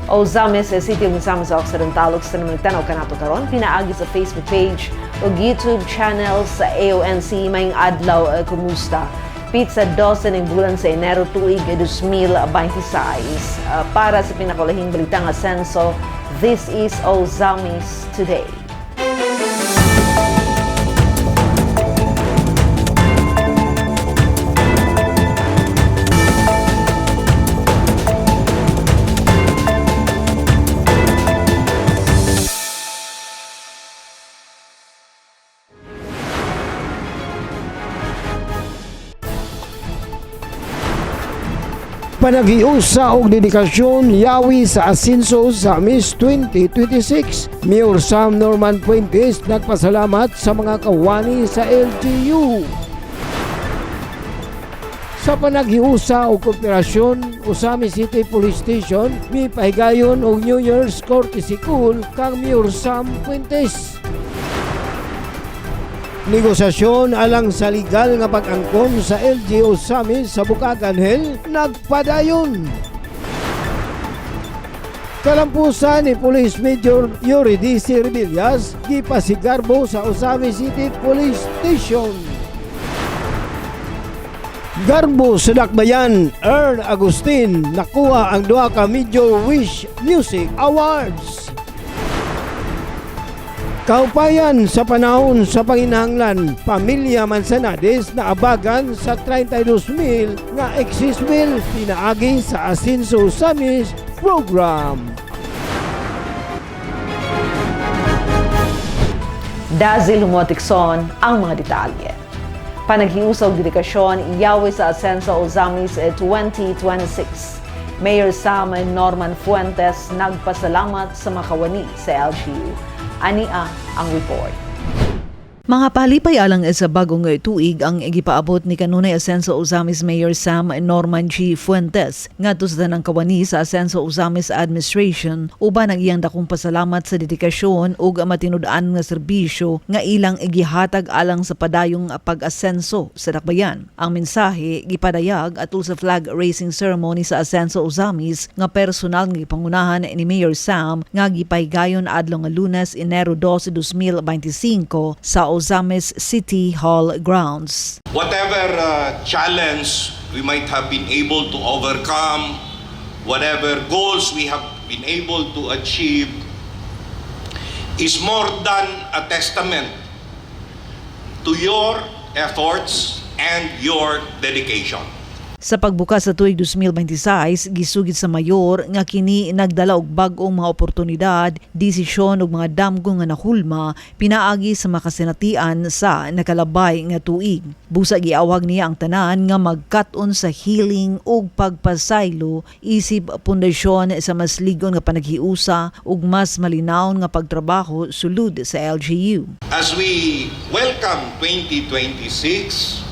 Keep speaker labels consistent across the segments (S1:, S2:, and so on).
S1: Ozamis City ug Misamis Occidental ug sa naman tanaw kanato karon pinaagi sa Facebook page ug YouTube channel sa AONC Mayong adlaw. Kumusta? Pizza 12 ng bulan sa Enero tuig 2026. Para sa pinakalahing balitang asenso, this is Ozamis Today.
S2: Panagiusa og dedikasyon yawi sa asenso sa Miss 2026. Mayor Sam Norman Puentes nagpasalamat sa mga kawani sa LGU. Sa panagiusa og kooperasyon, Ozamis City Police Station mipahigayon og New Year's Courtesy Call kang Mayor Sam Puentes. Negosasyon alang sa legal nga pag-angkon sa LGU Ozamis sa Bukagan Hill nagpadayon. Kalampusan ni Police Major Yuri D.C. Rebillas gipasigarbo sa Ozamis City Police Station. Garbo sa Dakbayan, Earl Agustin nakuha ang duha ka Major Wish Music Awards. Kaupayan sa panahon sa panginahanglan, Pamilya Manzanades na abagan sa 32,000 nga excess bill pinaagi sa Asenso Ozamis program.
S1: Dazil Humotikson ang mga detalye. Panaghiusaw dedikasyon yawi sa Asenso Ozamis 2026. Mayor Sam Norman Fuentes nagpasalamat sa makawani sa LGU. Ania ang report. Mga palipay alang sa bagong tuig ang gipaabot ni kanunay Asenso Ozamis Mayor Sam Norman G. Fuentes ngadto sa tanang kawani sa Asenso Ozamis Administration uban ang iyang dakong pasalamat sa dedikasyon ug matinud-an nga serbisyo nga ilang gihatag alang sa padayong pag-asenso sa Dakbayan. Ang mensahe gipadayag atol sa flag raising ceremony sa Asenso Ozamis nga personal nga gipangunahan ni Mayor Sam nga gipahigayon adlaw nga Lunes, Enero 12, 2025 sa Ozamis City Hall grounds.
S3: Whatever challenge we might have been able to overcome, whatever goals we have been able to achieve, is more than a testament to your efforts and your dedication.
S1: Sa pagbukas sa tuig 2026, gisugid sa mayor nga kini nagdala og bag-ong mga oportunidad, desisyon ug mga damgo nga nahulma pinaagi sa makasinatian sa nakalabay nga tuig. Busa giawag niya ang tanan nga magkat-on sa healing ug pagpasaylo isip pundasyon sa mas ligon nga panaghiusa ug mas malinawon nga pagtrabaho sulod sa LGU.
S3: As we welcome 2026,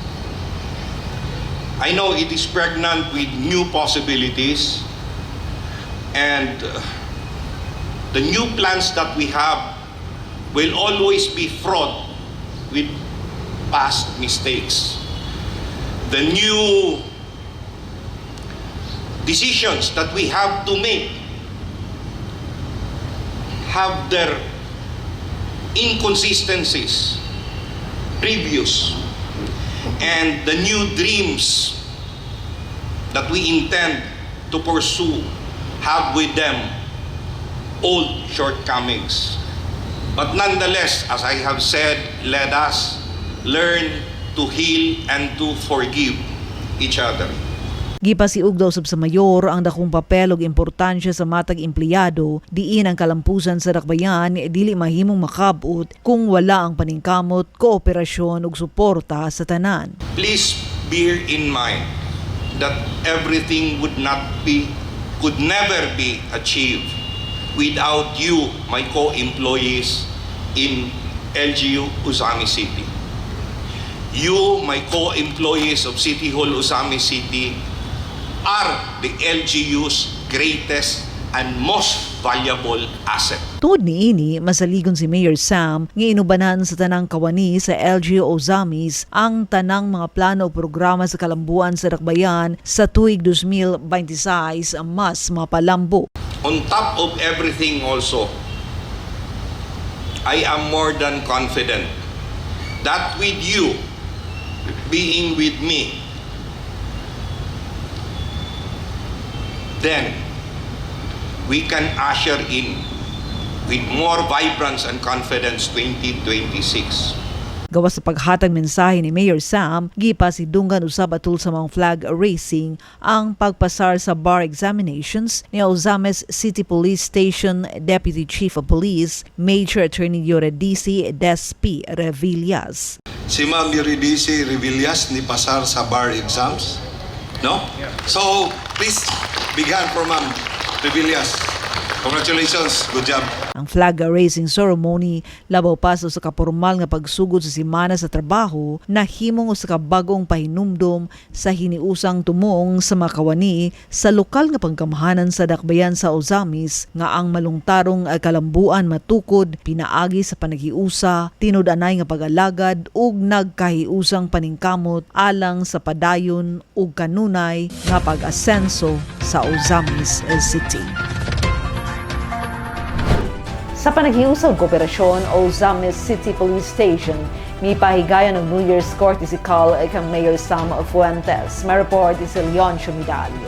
S3: I know it is pregnant with new possibilities, and the new plans that we have will always be fraught with past mistakes. The new decisions that we have to make have their inconsistencies, previous, and the new dreams that we intend to pursue have with them old shortcomings. But nonetheless, as I have said, let us learn to heal and to forgive each other.
S1: Gipasiug daw sab sa mayor ang dakong papel ug importansya sa matag empleyado diin ang kalampusan sa Dakbayan dili mahimong makabot kung wala ang paningkamot, kooperasyon ug suporta sa tanan.
S3: Please bear in mind that everything could never be achieved without you, my co-employees in LGU Ozamis City. You, my co-employees of City Hall Ozamis City, are the LGU's greatest and most valuable asset.
S1: Tungod niini, masaligon si Mayor Sam nga inubanan sa tanang kawani sa LGU Ozamis ang tanang mga plano o programa sa kalambuan sa Dakbayan sa tuig 2026 mas mapalambo.
S3: On top of everything also, I am more than confident that with you being with me, then we can usher in with more vibrance and confidence 2026.
S1: Gawas sa paghatag mensahe ni Mayor Sam, gipasidunggan usab atul sa mga flag racing ang pagpasar sa bar examinations ni Ozames City Police Station Deputy Chief of Police Major Attorney Eurydice Despi Revillas.
S4: Si Ma'am Eurydice Revillas ni pasar sa bar exams. No? So, please, big hand for Ma'am Revillas. Congratulations. Good job.
S1: Ang flag raising ceremony labaw pa sa kapormal nga pagsugod sa simana sa trabaho na himong sa kabagong pahinumdom sa hiniusang tumong sa makawani sa lokal nga pangkamahanan sa dakbayan sa Ozamis nga ang malungtarong kalambuan matukod pinaagi sa panaghiusa, tinud-anay nga pag-alagad ug nagkahiusang paningkamot alang sa padayon ug kanunay nga pag-asenso sa Ozamis City. Sa panaghiusang kooperasyon o Ozamis City Police Station, may pahigayon ng New Year's courtesy call kang Mayor Sam Fuentes. May report si Leoncio Medalio.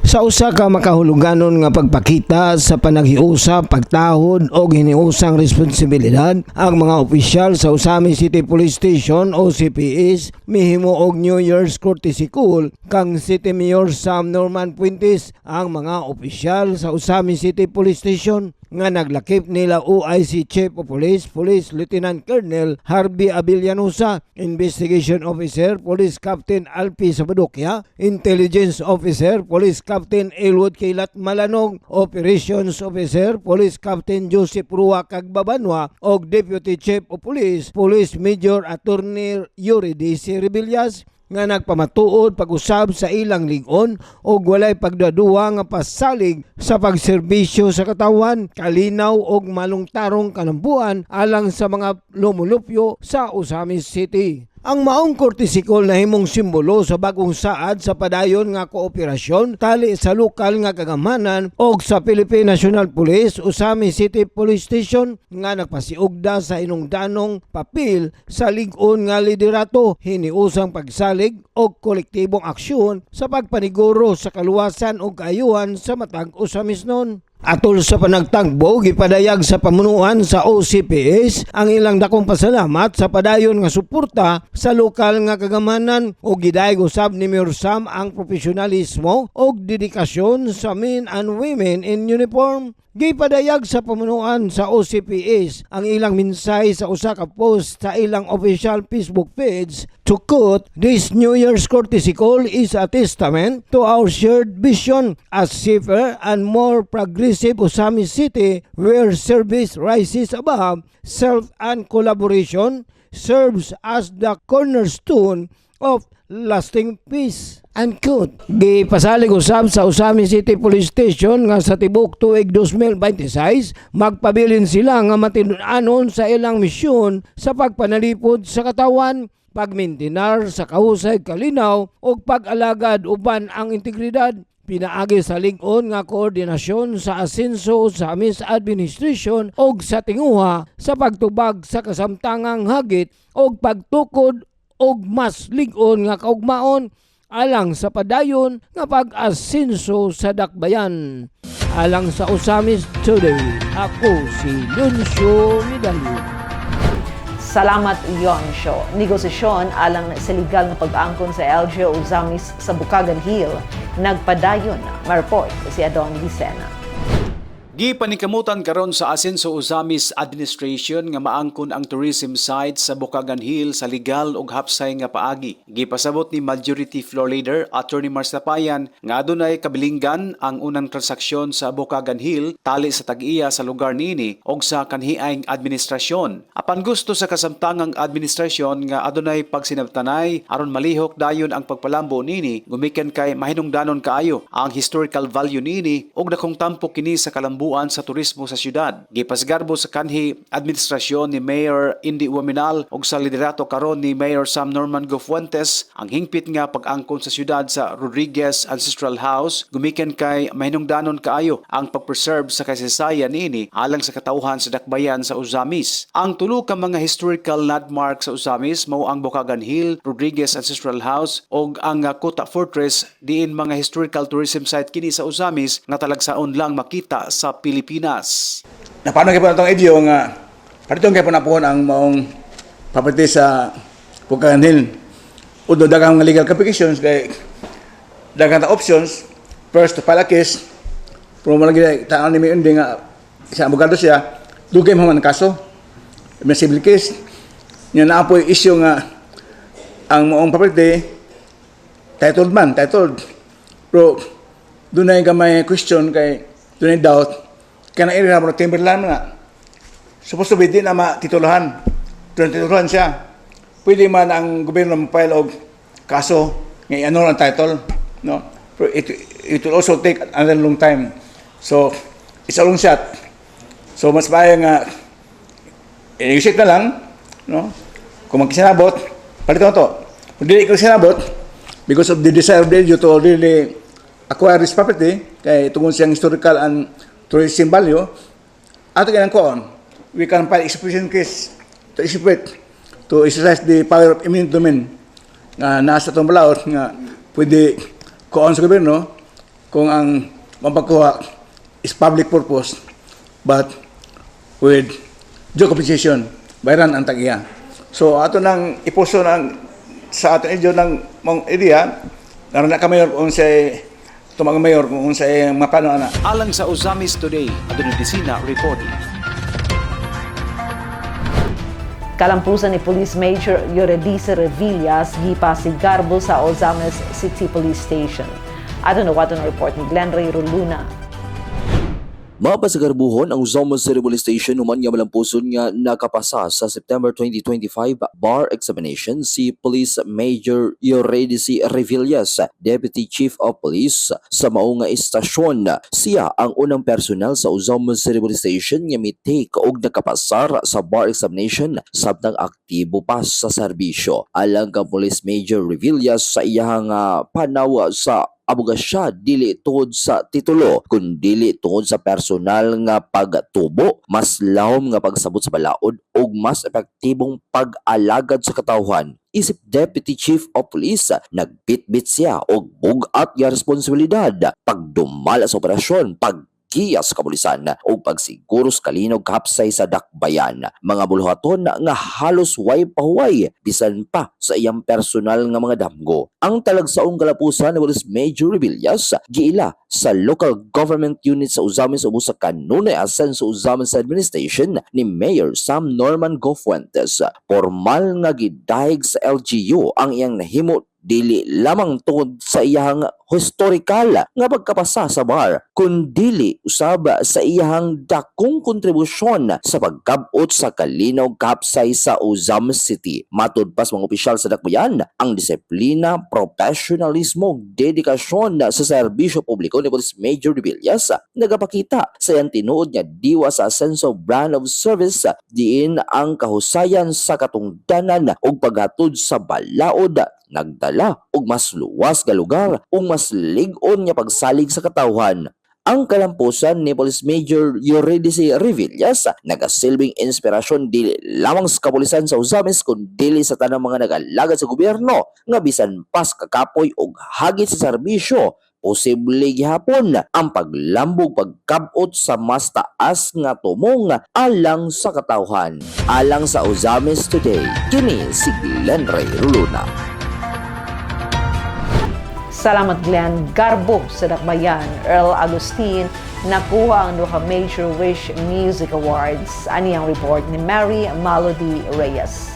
S2: Sa usa ka makahuluganon nga pagpakita sa panaghiusa, pagtahod o hiniusang responsibilidad, ang mga opisyal sa Ozamis City Police Station o CPS mihimo og New Year's courtesy call kang City Mayor Sam Norman Fuentes. Ang mga opisyal sa Ozamis City Police Station nga naglakip nila OIC Chief of Police, Police Lieutenant Colonel Harvey Abellanosa, Investigation Officer, Police Captain Alpi Sabadokia, Intelligence Officer, Police Captain Elwood Kailat Malanog, Operations Officer, Police Captain Joseph Rua Cagbabanwa, og Deputy Chief of Police, Police Major Attorney Eurydice Revillas, nga nagpamatuod pag-usab sa ilang lig-on o walay pagduduwa nga pasalig sa pagserbisyo sa katawan, kalinaw og malungtarong kanambuan alang sa mga lumulupyo sa Ozamis City. Ang maong courtesy call na himong simbolo sa bagong saad sa padayon nga kooperasyon tali sa lokal nga kagamanan o sa Philippine National Police Ozamis City Police Station nga nagpasiugda sa inungdanong papel sa lig-on nga liderato, hiniusang pagsalig o kolektibong aksyon sa pagpaniguro sa kaluwasan o kaayuhan sa matag Ozamis noon. Atol sa panagtagbo, gipadayag sa pamunuan sa OCPS ang ilang dakong pasalamat sa padayon nga suporta sa lokal nga kagamanan o gidayeg usab ni Mayor Sam ang profesionalismo o dedikasyon sa men and women in uniform. Gipadayag sa pamunuan sa OCPS ang ilang mensahe sa usa ka post sa ilang official Facebook page. To quote, "This New Year's courtesy call is a testament to our shared vision as safer and more progressive Ozamis City where service rises above self and collaboration serves as the cornerstone of lasting peace." Unquote. Gipasalig usab sa Ozamis City Police Station nga sa tibok tuig 2026 magpabilin sila nga matinud-anon sa ilang misyon sa pagpanalipod sa katawan, pagmintinar sa kahusay kalinaw o pag-alagad uban ang integridad. Pinaagi sa lig-on nga koordinasyon sa asenso sa Ozamis Administration o sa tinguha sa pagtubag sa kasamtangang hagit o pagtukod og mas lig-on nga kaugmaon alang sa padayon nga pag-asenso sa dakbayan. Alang sa Ozamis Today, ako si Leoncio Medalio.
S1: Salamat Leoncio. Negosasyon alang sa legal na pag-angkon sa LGU Ozamis sa Bukagan Hill nagpadayon. May-report si Adon Vicena.
S5: Gipanikamutan karon sa Asenso Ozamis Administration nga maangkon ang tourism site sa Bukagan Hill sa legal ug hapsay nga paagi. Gipasabot ni Majority Floor Leader Attorney Marsapayan nga adunay kabilinggan ang unang transaksyon sa Bukagan Hill tali sa tag-iya sa lugar niini ug sa kanhiayng administrasyon. Apan gusto sa kasamtangang administrasyon nga adunay pagsinabtanay aron malihok dayon ang pagpalambo niini gumikan kay mahinungdanon kaayo ang historical value niini ug dakong tampo kini sa kalambuan kabubuan sa turismo sa syudad. Gipasgarbo sa kanhi administrasyon ni Mayor Indy Uaminal ug sa liderato karon ni Mayor Sam Norman Go Fuentes ang hingpit nga pag-angkon sa syudad sa Rodriguez Ancestral House gumikan kay mahinungdanon kaayo ang pag-preserve sa kasaysayan niini alang sa katauhan sa dakbayan sa Ozamis. Ang tulo ka mga historical landmark sa Ozamis mao ang Bocagan Hill, Rodriguez Ancestral House ug ang Kuta Fortress diin mga historical tourism site kini sa Ozamis nga talagsaon lang makita sa Pilipinas.
S6: Napano kayo po itong ideo nga paritong kayo po napuhon ang maong property sa Bocagan Hill. Udo dagang mga legal complications kay dagang options. First, to file a case. Pero malagi taon ni may undi nga isang abogado siya, dugay mo man ang kaso. May civil case. Yan na po yung issue nga ang maong property titled. Pero doon na yung gamay question kay doon yung doubt kaya na area mo na timberland na supposed to be di na matitulahan. Doon titulahan siya. Pwede man ang gobyerno mag-file og kaso nga i-annul ang title. No? Pero it will also take another long time. So, it's a long shot. So, mas maayo nga i-negotiate na lang. No? Kung magkisinabot, palito na to. Kung hindi ko sinabot, because of the desire of the LGU to really acquire this property, kaya tungkol siyang historical and tourism value, ato ganang koon, we can file execution case to exercise the power of eminent domain nga nasa itong balaod nga pwede koon sa gobyerno kung ang mapagkuha is public purpose but with due compensation bayaran ang tag-iya. So ato nang ipuso ng sa ato edyo ng mong area naroon na kami kung sa tumang mayor kung sa mapano ana.
S5: Alang sa Ozamis Today, Adonai Pisina reporting.
S1: Kalampusan ni Police Major Eurydice Revillas gipasigarbo sa Ozamis City Police Station. Adto na report ni Glenn Ray Roluna.
S7: Mapasagarbuhon ang Ozamis City Police Station human nga malampuson nga nakapasa sa September 2025 bar examination si Police Major Eurydice Revillas, Deputy Chief of Police sa mao nga istasyon. Siya ang unang personal sa Ozamis City Police Station nga mitake og nakapasar sa bar examination sabtang aktibo pa sa serbisyo. Alang ka Police Major Revillas sa iyang panaw sa abogasya dili tungod sa titulo kundi tungod sa personal nga pagtubo, mas lahom nga pagsabot sa balaod ug mas epektibong pag-alagad sa katawhan. Isip Deputy Chief of Police, nagbitbit siya og bugat nga responsibilidad, pagdumala sa operasyon, paggiya sa kapulisan o pagsiguro sa kalinog kapsay sa dakbayan. Mga buluhaton nga halos way pahuway bisan pa sa iyang personal nga mga damgo. Ang talagsaong kalapusan ni Police Major Revillas giila sa local government unit sa Ozamis ubos sa kanunay asenso Ozamis Administration ni Mayor Sam Norman Go Fuentes. Formal nga gidahig sa LGU ang iyang nahimo dili lamang tungod sa iyang historical nga pagkapasa sa bar, kundi usab sa iyang dakong kontribusyon sa pagkabot sa kalinaw kapsay sa Ozamis City. Matud pas mga opisyal sa dakbayan, ang disiplina, professionalismo, dedikasyon sa serbisyo publiko ni Police Major Revillas nagapakita sa iyang tinuod nga diwa sa asenso brand of service diin ang kahusayan sa katungdanan ug paghatod sa balaod nagdala og mas luwas nga lugar ug mas lig-on nga pagsalig sa katawhan. Ang kalampusan ni Police Major Eurydice Revillas nagasilbing inspirasyon dili lamang sa kapulisan sa Ozamis kundi sa tanang mga nagalagad sa gobyerno nga bisan pas kakapoy og hagit sa serbisyo posible gihapon ang paglambog pagkabot sa mas taas nga tumong alang sa katawhan. Alang sa Ozamis Today, kini si Glenn Ray Roluna.
S1: Salamat Glenn. Garbo sa dakbayan, Earl Agustin, nakuha ang duha Major Wish Music Awards. Ani ang report ni Mary Malody Reyes.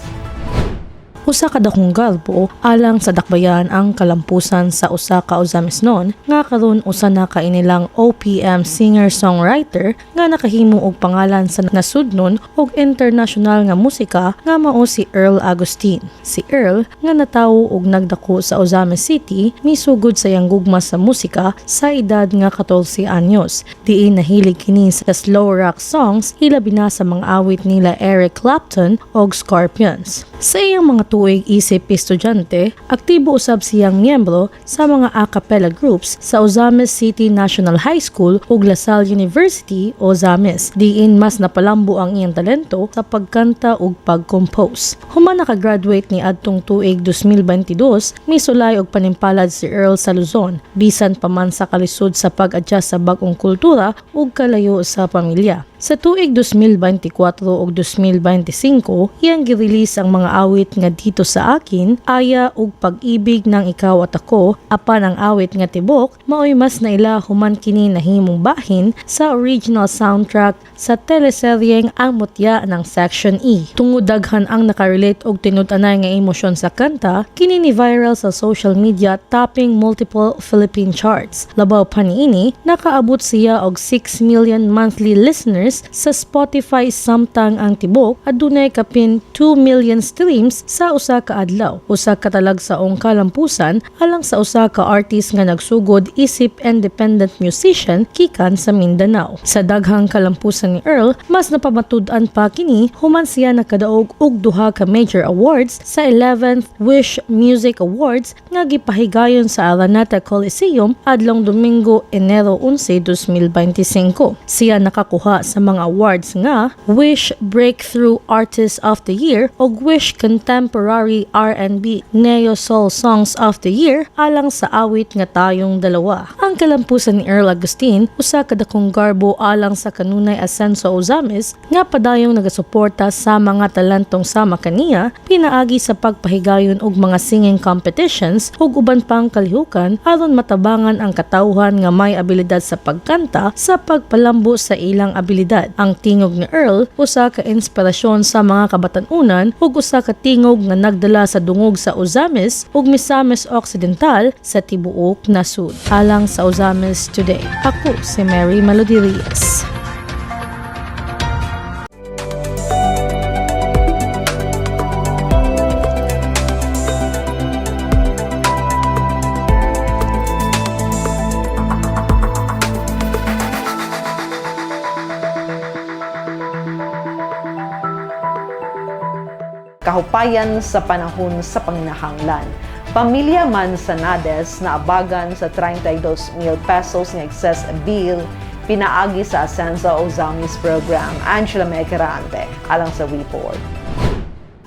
S8: usa ka dakong galbo alang sa dakbayan ang kalampusan sa usa ka Ozamis noon nga karon usa na ka inilang OPM singer-songwriter nga nakahimo og pangalan sa nasudnon og international nga musika nga mao si Earl Agustin. Si Earl nga natawo og nagdako sa Ozamis City misugod sa iyang gugma sa musika sa edad nga 14 anyos. Diin nahilig kini sa slow rock songs ilabi na sa mga awit nila Eric Clapton og Scorpions. Sa iyang mga tuig isip estudyante, aktibo usab siyang miyembro sa mga a cappella groups sa Ozamis City National High School ug LaSalle University, Ozamis. Diin mas napalambo ang iyang talento sa pagkanta ug pag-compose. Human nakagraduate ni adtong tuig 2022, misulay og panimpalad si Earl sa Luzon, bisan pa man sa kalisod sa pag-adjust sa bag-ong kultura ug kalayo sa pamilya. Sa tuig 2024 ug 2025, iyang girelease ang mga awit nga Dito sa Akin, Aya ug Pag-ibig ng Ikaw at Ako, apan ang awit nga Tibok maoy mas naila human kini nahimong bahin sa original soundtrack sa teleseryeng Ang Mutya ng Section E. Tungod daghan ang nakarelate og tinud-anay nga emosyon sa kanta, kini ni viral sa social media topping multiple Philippine charts. Labaw pa niini, nakaabot siya og 6 million monthly listeners sa Spotify samtang ang Tibok adunay kapin 2 million streams sa usa ka adlaw. Usa ka talagsaong kalampusan alang sa usa ka artist nga nagsugod isip independent musician gikan sa Mindanao. Sa daghang kalampusan ni Earl, mas napamatud-an pa kini human siya nakadaog og duha ka major awards sa 11th Wish Music Awards nga gipahigayon sa Araneta Coliseum adlong Domingo, Enero 11, 2025. Siya nakakuha sa mga awards nga Wish Breakthrough Artist of the Year o Wish Contemporary R&B Neo Soul Songs of the Year alang sa awit nga Tayong Dalawa. Ang kalampusan ni Earl Agustin usa ka dakong garbo alang sa kanunay asenso Ozamis nga padayong nagasuporta sa mga talentong sama kaniya pinaagi sa pagpahigayon og mga singing competitions ug uban pang kalihukan aron matabangan ang katawhan nga may abilidad sa pagkanta sa pagpalambo sa ilang abilidad. Ang tingog ni Earl usa ka inspirasyon sa mga kabatan-unan ug usa ka tingog nga nagdala sa dungog sa Ozamis ug Misamis Occidental sa tibuok nasud. Alang sa Ozamis Today, ako si Mary Melody Reyes.
S1: Kahupayan sa panahon sa panginahanglan. Pamilya Manzanades na abagan sa 32,000 pesos ng excess bill pinaagi sa Asenso Ozamis Program. Angela Mecarante, alang sa report.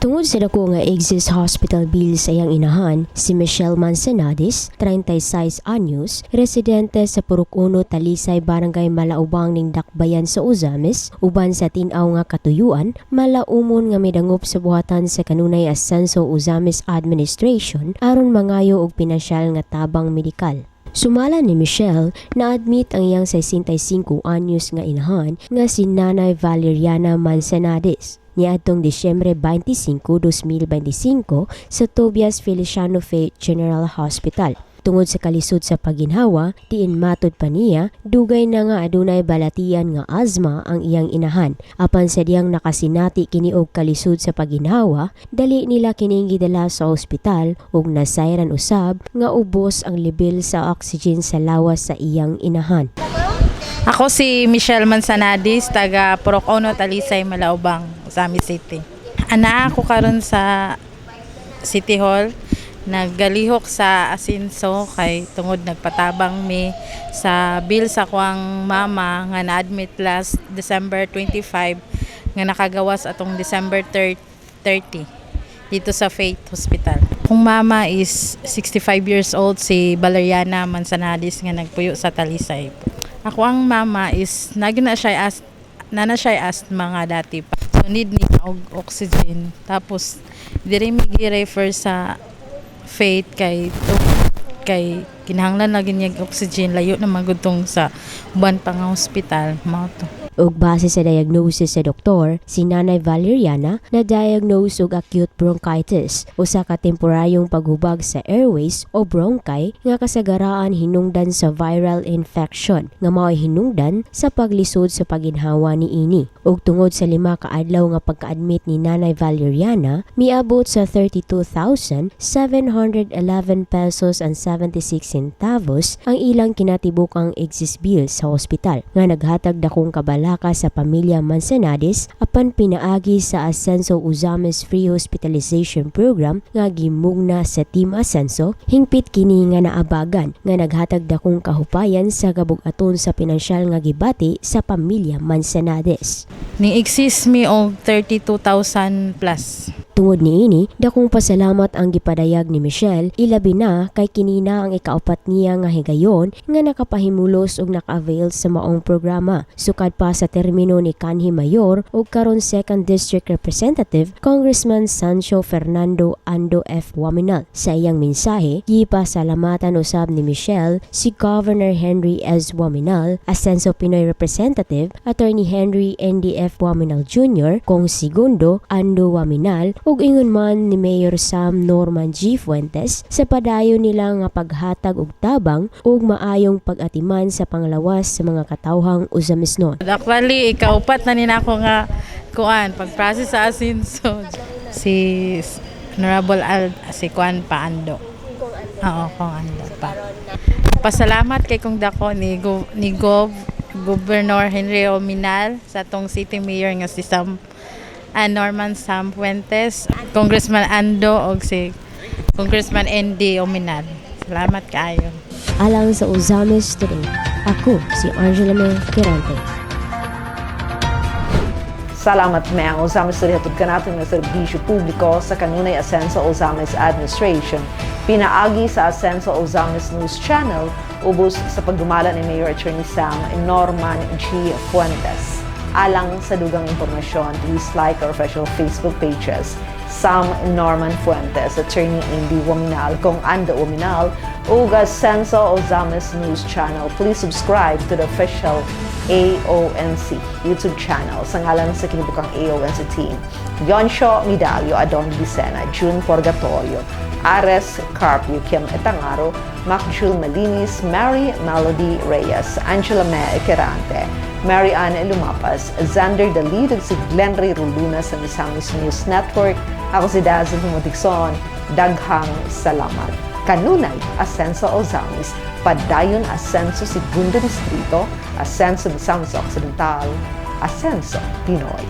S9: Tungod sa dako nga excess hospital bill sa iyang inahan, si Michelle Manzanades, 36 anyos, residente sa Purok 1, Talisay, Barangay Malaubang ning Dakbayan sa Ozamis, uban sa tin-aw nga katuyuan, malaumon nga midangop sa buhatan sa kanunay Asenso Ozamis Administration aron mangayo og pinansyal nga tabang medikal. Sumala ni Michelle, na-admit ang iyang 65 anyos nga inahan nga si Nanay Valeriana Manzanades. Niadtong Disyembre 25, 2025 sa Tobias Feliciano Faith General Hospital. Tungod sa kalisod sa paginhawa, diin matod pa niya, dugay na nga adunay balatian nga asma ang iyang inahan. Apan sa diyang nakasinati kini og kalisod sa paginhawa, dali nila kining gidala sa ospital ug nasayran usab nga ubos ang level sa oxygen sa lawas sa iyang inahan.
S10: Ako si Michelle Manzanades, taga Purok 1, Talisay, Malaubang, Ozamis City. Ana ako karon sa City Hall, naggalihok sa Asenso kay tungod nagpatabang mi sa bill sa kuang mama nga na-admit last December 25 nga nakagawas atong December 30 dito sa Faith Hospital. Kung mama is 65 years old, si Valeriana Manzanades nga nagpuyo sa Talisay. Ako ang mama is nana siya asthma nga dati pa. So need niya og oxygen. Tapos diri mi gi-refer sa Faith kay kinahanglan lagi niya oxygen, layo na magudtong sa uban pang hospital mao to.
S9: Ug base sa diagnosis sa doktor, si Nanay Valeriana na-diagnose og acute bronchitis, usa ka temporaryong paghubag sa airways o bronchi nga kasagaraan hinungdan sa viral infection nga mao'y hinungdan sa paglisod sa paginhawa niini. Ug tungod sa 5 ka adlaw nga pagka-admit ni Nanay Valeriana, miabot sa 32,711 pesos and 76 centavos ang ilang kinatibukang exist bill sa hospital nga naghatag dakong kabalaka sa pamilya Manzanares apan pinaagi sa Ascenso Uzames Free Hospitalization Program nga gimugna sa Team Ascenso. Hingpit kini nga naabagan nga naghatag dakong kahupayan sa kabug-aton sa pinansyal nga gibati sa pamilya Manzanares.
S10: Ning exist mi og 32,000 plus.
S9: Tungod niini, dakong pasalamat ang gipadayag ni Michelle, ilabi na kay kinina ang ikaapat niya nga higayon nga nakapahimulos og naka-avail sa maong programa. Sukad pa sa termino ni kanhi mayor ug karon 2nd District Representative Congressman Sancho Fernando Ando F. Waminal. Sa iyang mensahe, gipasalamatan usab ni Michelle si Governor Henry S. Waminal, Ascenso Pinoy Representative Attorney Henry NDF Waminal Jr., Kong Segundo Ando Waminal ug ingon man ni Mayor Sam Norman G. Fuentes sa padayon nila nga paghatag og tabang ug maayong pag-atiman sa panglawas sa mga katawhang Uzamisnon.
S10: Actually, ikaupat na nina ako nga pag-process sa Asinso. Si Honorable si Kuan Paando. Oo, Kong Ando pa. Pasalamat kay kong dako ni Governor Henry Ominal sa tong City Mayor nga si Norman Sam Fuentes, Congressman Ando o si Congressman ND Ominal. Salamat kaayo.
S9: Alang sa Uzames Today, ako si Angela May Quirante.
S1: Salamat me ang Uzames Today hatod kanaton nga serbisyo publiko sa kanunay Ascenso Uzames Administration. Pinaagi sa Ascenso Uzames News Channel ubos sa pagdumala ni Mayor Attorney Sam Norman G. Fuentes. Alang sa dugang impormasyon, please like our official Facebook pages, Sam Norman Fuentes, Attorney Indy Waminal, Kong Ando Waminal, ug Ascenso Uzames News Channel. Please subscribe to the official AONC YouTube channel sa ngalan sa kinibukang AONC team. Yonsho Midalio, Adon Vicena, June Purgatorio, Ares Carpio, Kim Etangaro, Macjul Malinis, Mary Melody Reyes, Angela May Quirante, Mary Ann Lumapas, Xander Dalid, si Glenn Ray Ruluna sa Misamis News Network. Ako si Dazzle Humotikson. Daghang salamat. Kanunay, Ascenso Uzames, padayon Ascenso Segundo Distrito, Ascenso Misamis Occidental, Ascenso Pinoy.